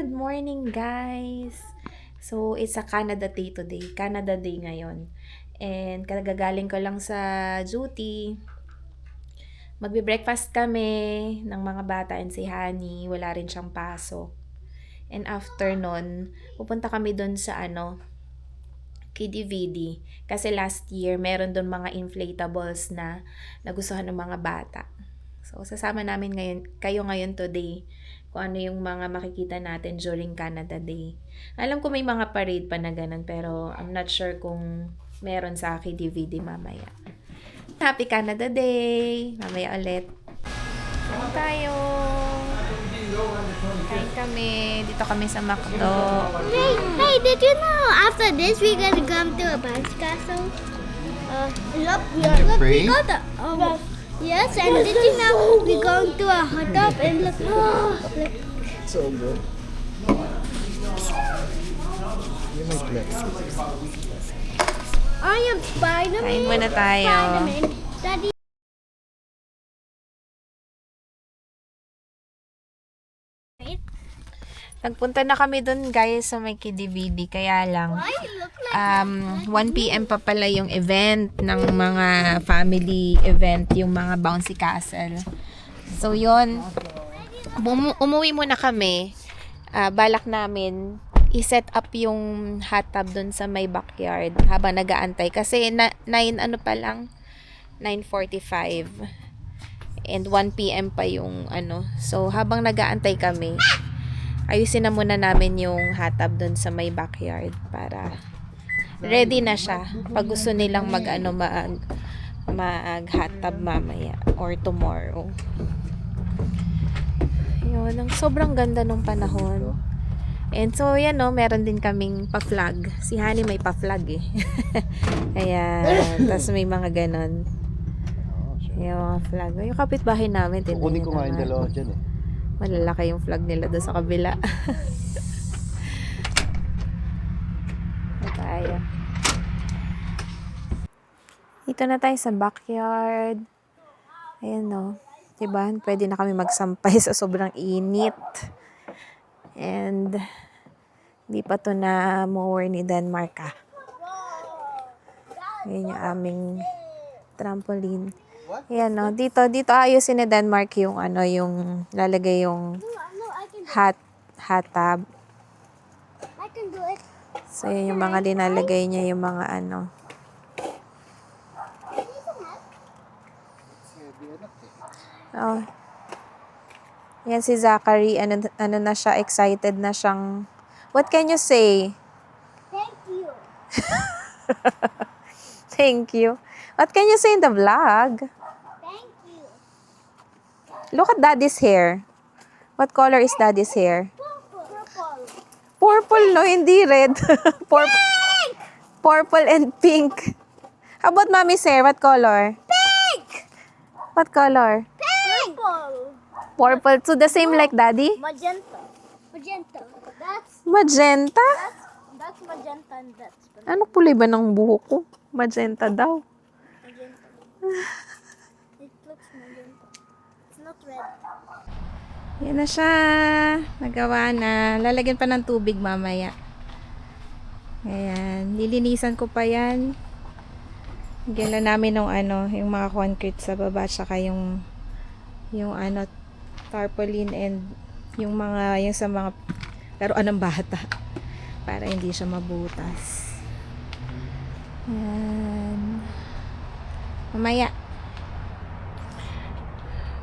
Good morning, guys! So, it's a Canada Day today. Canada Day ngayon. And kagagaling ko lang sa duty. Magbe-breakfast kami ng mga bata and si Honey. Wala rin siyang pasok. And after nun, pupunta kami dun sa KDVD. Kasi last year, meron dun mga inflatables na nagustuhan ng mga bata. So, sasama namin kayo ngayon today kung ano yung mga makikita natin during Canada Day. Alam ko may mga parade pa na ganun, pero I'm not sure kung meron sa KDVD mamaya. Happy Canada Day! Mamaya ulit. Kain tayo! Kain kami. Dito kami sa McDo. Hey, did you know after this we're gonna come to a bounce castle? Look, we got the yes, and did you know we're going to a hot tub and look, look. So good. You make lips. I am Spider-Man. Kain muna tayo. Spider-Man. Daddy. Nagpunta na kami dun, guys, sa may KDVD. Kaya lang, Why you look like 1 p.m. pa pala yung event ng mga family event, yung mga bouncy castle. So, yun. Umuwi muna kami. Balak namin i-set up yung hot tub dun sa may backyard habang nag-aantay. Kasi 9:45. And 1 p.m. pa yung So, habang nag-aantay kami, ayusin na muna namin yung hot tub dun sa may backyard para ready na siya pag gusto nilang mag hot tub mamaya or tomorrow. Yun, ang sobrang ganda nung panahon. And so, yan meron din kaming pa-flag. Si Honey may pa-flag eh. Ayan, tas may mga ganon. Yung mga flag. Yung kapitbahay namin, Kukunin ko nga yung dalawa dyan eh. Malalaki yung flag nila doon sa kabila. Tayo. Dito na tayo sa backyard. Ayan diba? Pwede na kami magsampay sa sobrang init. And di pa to na mower ni Denmark Ayan yung aming trampoline. Ayan dito ayusin ni Denmark yung yung lalagay yung hot tub. I can do it. So yun yung mga dinalagay niya, yung mga Oh. Yan si Zachary, ano na siya, excited na siyang, what can you say? Thank you. Thank you. What can you say in the vlog? Thank you. Look at Daddy's hair. What color is Daddy's hair? Purple. Purple, no? Hindi red. Purple and pink. How about Mommy's hair? What color? Pink. What color? Pink. Purple. Purple. So the same like Daddy? Magenta. Magenta. Magenta? That's magenta and that's Ano kulay ba ng buhok ko? Magenta daw. magenta. It looks magenta. It's not red. Yan na siya. Nagawa na. Lalagyan pa ng tubig mamaya. Ayan. Lilinisan ko pa yan. Lagyan na namin ng yung mga concrete sa baba tsaka yung tarpaulin and yung sa mga laruan ng bata para hindi siya mabutas. Ayan.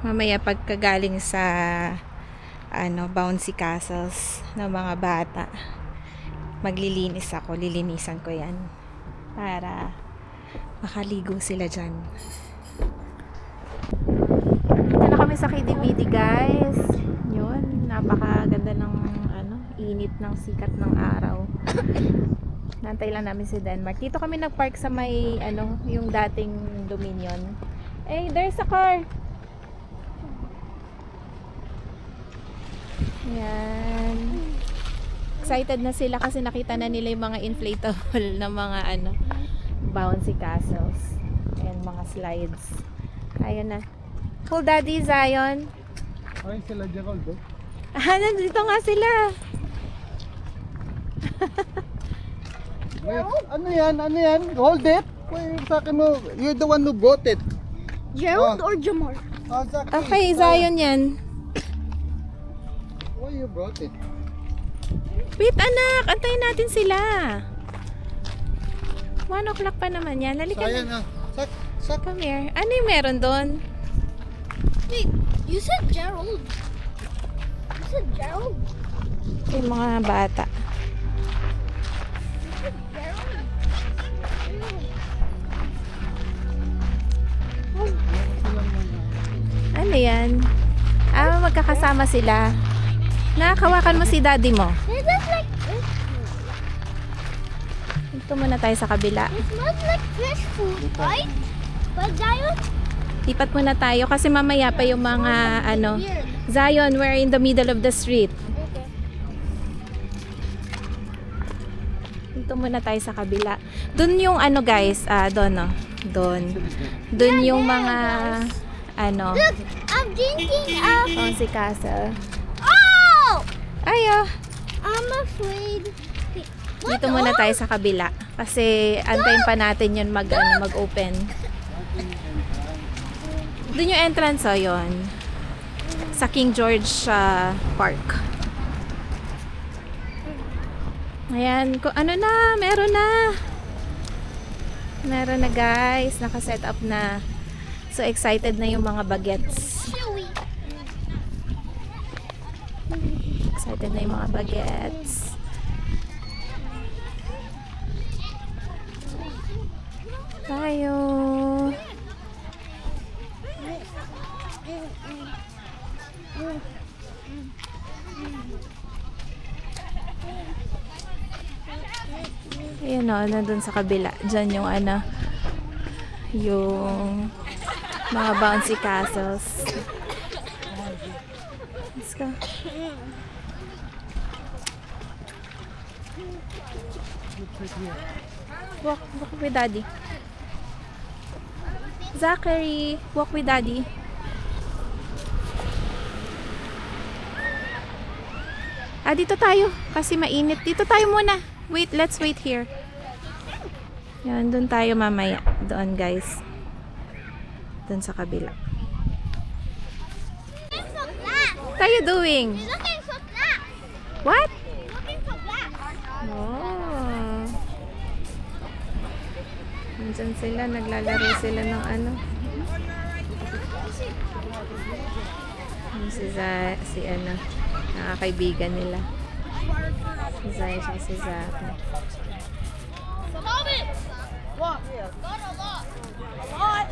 Mamaya pagkagaling sa bouncy castles ng mga bata, lilinisan ko yan para makaligo sila dyan. Dito na kami sa KDVD, guys. Yun, napakaganda ng init ng sikat ng araw. Nantay lang namin si Denmark. Dito kami nagpark sa may yung dating Dominion. Hey, there's a car. Yan. Excited na sila kasi nakita na nila yung mga inflatable na mga bouncy castles and mga slides. Ayun na. Cool Daddy, Zion. Ay, sila Gerald Nandito nga sila. Wait, ano yan? Ano yan? Hold it. Wait, sa akin mo. You're the one who brought it. Gerald Oh. or Jamar? Oh, Zachary. Okay, Zion yan. Why you brought it? Wait, anak. Antayin natin sila. 1 o'clock pa naman yan. Halika Sayang na. na. Sak. Come here. Ano yung meron doon? Wait, you said Gerald. You said Gerald. Yung mga bata. You said Gerald. Ano yan? Magkakasama sila. Nakawakan mo si daddy mo. It is like this. Dito muna tayo sa kabila. It smells like fish food, right? But Zion, Lipat muna tayo kasi mamaya pa yung mga ano. here. Zion, we're in the middle of the street. Okay. Dito muna tayo sa kabila. Doon yung ano guys, doon no. Doon. Doon yung mga ano, Look, I'm drinking Fancy Castle. Oh! Ayo. I'm afraid. Dito muna tayo sa kabila kasi antayin pa natin yun mag-open. Doon yung entrance yon. Sa King George Park. Ayan, ano na, meron na. Meron na guys, naka-set up na. So excited na yung mga bagets. Chewy. Excited na yung mga bagets. Tayo. Ayan o, nandun sa kabila. Diyan yung ano, yung mga bouncy castles. Let's go. Walk with daddy. Zachary, walk with daddy. Dito tayo kasi mainit. Dito tayo muna. Wait, let's wait here. Yan, doon tayo mamaya. Doon, guys. Doon sa kabila. Looking for black. What are you doing? Looking for black. What? Looking for black. Oh. Nandyan sila, naglalaro sila ng ano. Si ano, nakakaibigan nila. Si Zay siya, si Zach. Stop it. What? Got a lot. A lot.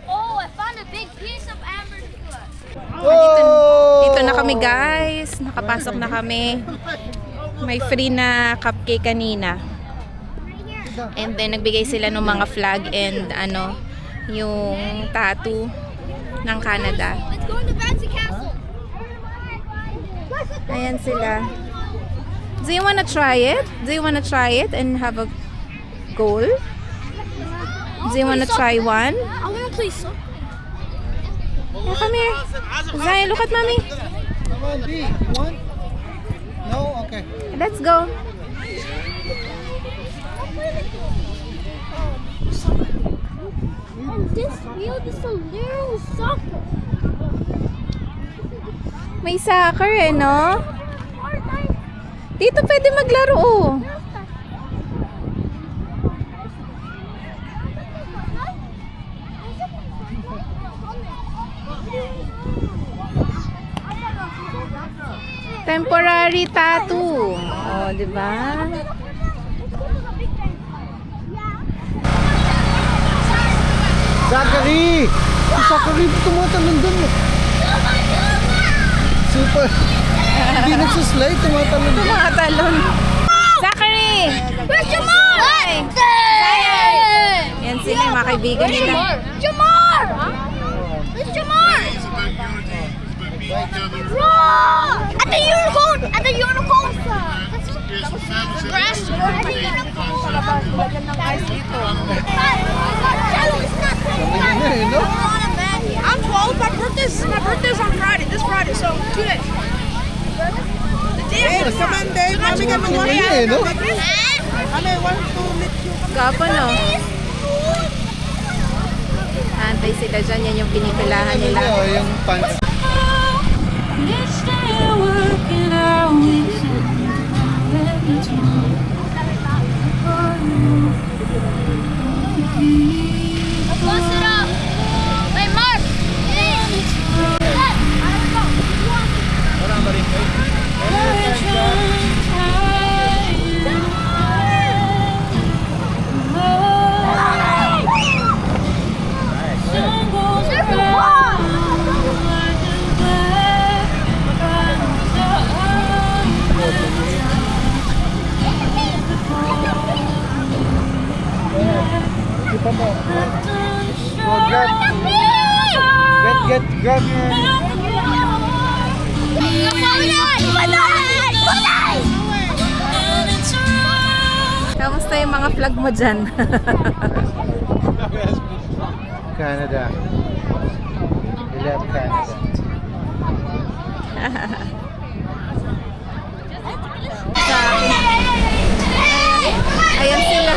Oh, I found a big piece of amber's foot. Dito na kami guys. Nakapasok na kami. May free na cupcake kanina. And then nagbigay sila ng mga flag and ano, yung tattoo ng Canada. Let's go to Bouncy Castle. Ayan sila. Do you wanna try it? Do you wanna try it and have a goal? Do you wanna try one? I want to play soccer. Yeah, come here. Zay, look at mommy. Come on, B. You want? No? Okay. Let's go. And this field is a little soccer. May soccer eh, no? Dito pwede maglaro oh. Temporary tattoo. Oh, di ba? Zachary! Si Zachary, tumatalon dun. Super. Hindi nagsuslide, tumatalon dun. Mga talon. Zachary! Where's Jamar? Zion! Yan sila yung mga kaibigan nila. Jamar! Where's Jamar? Run! At the unicorn! At the unicorn! Grass! At the unicorn! No? I'm 12. My birthday's on Friday. This Friday, so 2 days. The Come on, Dave. Mami ka mo Eh, no? Ano, want to meet you. Gapo, no? Antay sila dyan. Yan yung pinipilahan nila. Ano, yung pants. Close it up. Wait, Mark. Kita mo. Oh, grab your... Kamusta yung mga flag mo dyan? Canada. We love Canada. Ayan sila.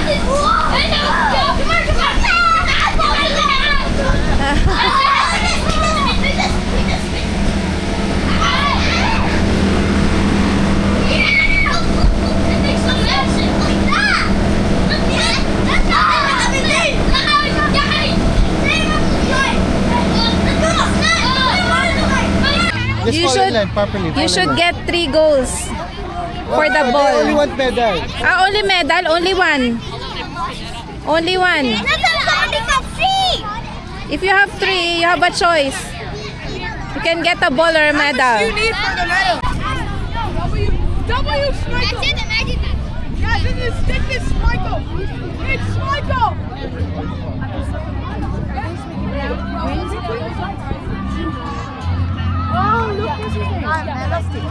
Just You fall should- in line properly. You should get 3 goals for the They ball. only want medal. Only medal? Only one. Only one. If you have 3, you have a choice. You can get a ball or a medal. Need for the medal. W Schmeichel. Yeah, this is Schmeichel. It's Schmeichel. Oh, look, this is elastic.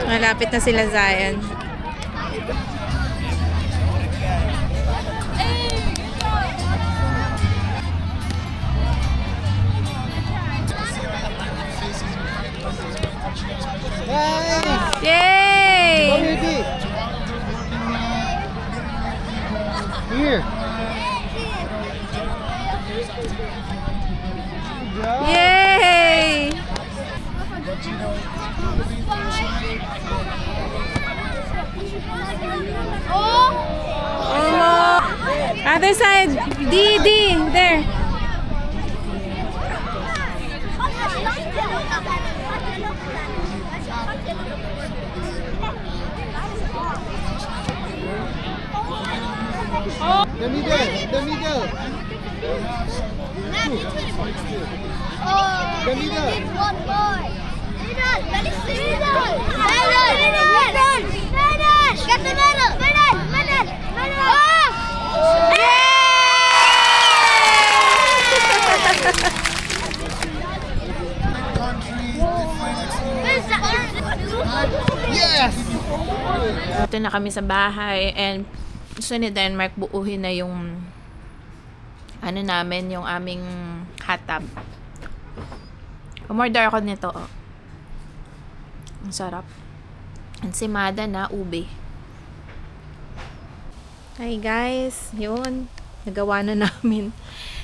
Malapit na sila, Zion. Nice! Yay! Already. Here. Good job. Yay! Oh! Other side. D, there. The middle. The middle. The middle. One boy. Middle. Get the middle. Yes! Ito na kami sa bahay and gusto ni Denmark buuhin na yung ano namin, yung aming hot tub. Umorder ako nito, oh. Ang sarap. Ensimada na ube. Hi guys, yun. Nagawa na namin.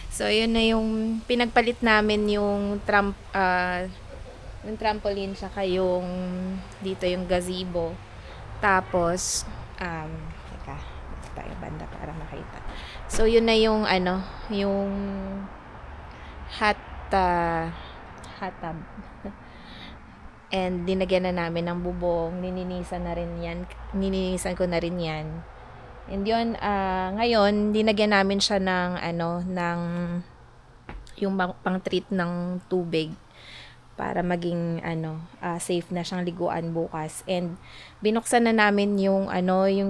So, yun na yung pinagpalit namin yung trampoline saka yung dito yung gazebo. Tapos, teka, dito tayo banda para makita. So, yun na yung ano, yung hot tub. And dinagyan na namin ng bubong, nininisan ko na rin yan. And yun, ngayon, dinagyan namin siya ng yung pang-treat ng tubig para maging safe na siyang liguan bukas. And binuksan na namin yung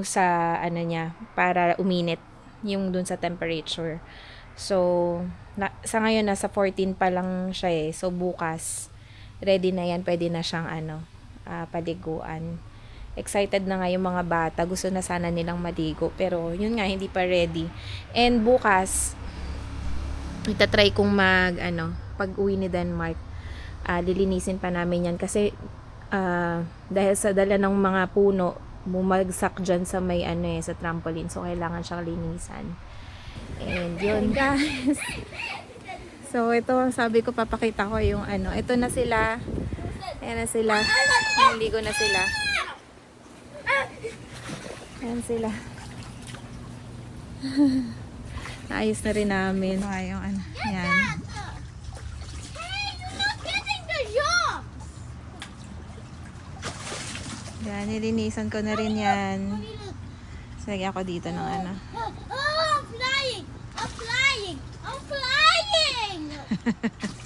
sa niya para uminit yung dun sa temperature. So sa ngayon nasa 14 pa lang siya eh. So bukas ready na yan, pwede na siyang paliguan. excited na nga yung mga bata. Gusto na sana nilang maligo. Pero yun nga, hindi pa ready. And bukas, itatry kong pag uwi ni Denmark, lilinisin pa namin yan. Kasi, dahil sa dala ng mga puno, bumagsak dyan sa may sa trampoline. So, kailangan siyang linisan. And yun, guys. So, ito, sabi ko, papakita ko yung ito na sila. Ayan na sila. Naligo na sila. Ayan sila. Naayos na rin namin. Yung Ayan. Hey, you're not getting the job! Yan, nilinisan ko na rin yan. Sige ako dito ng Oh, I'm flying! I'm flying! I'm flying! I'm flying!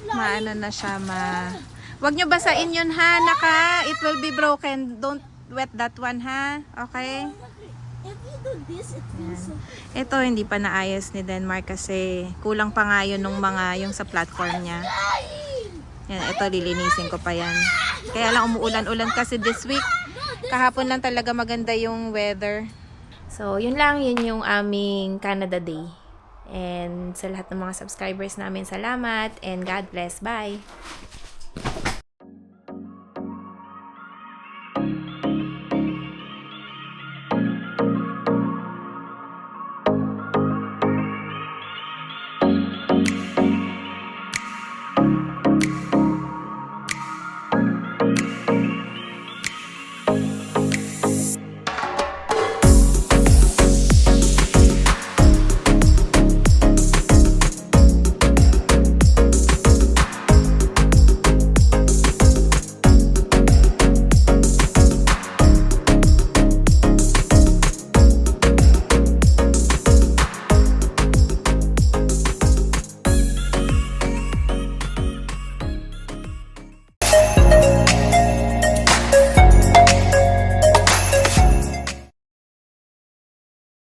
Maano na siya, Wag nyo basain yun, ha, naka. It will be broken. Don't wet that one, ha. Okay? If you do this, it feels so... Ito, hindi pa naayos ni Denmark kasi kulang pa nga yun yung sa platform niya. Yan, ito, lilinisin ko pa yan. Kaya lang umuulan-ulan kasi this week. Kahapon lang talaga maganda yung weather. So, yun yung aming Canada Day. And sa lahat ng mga subscribers namin, salamat and God bless. Bye!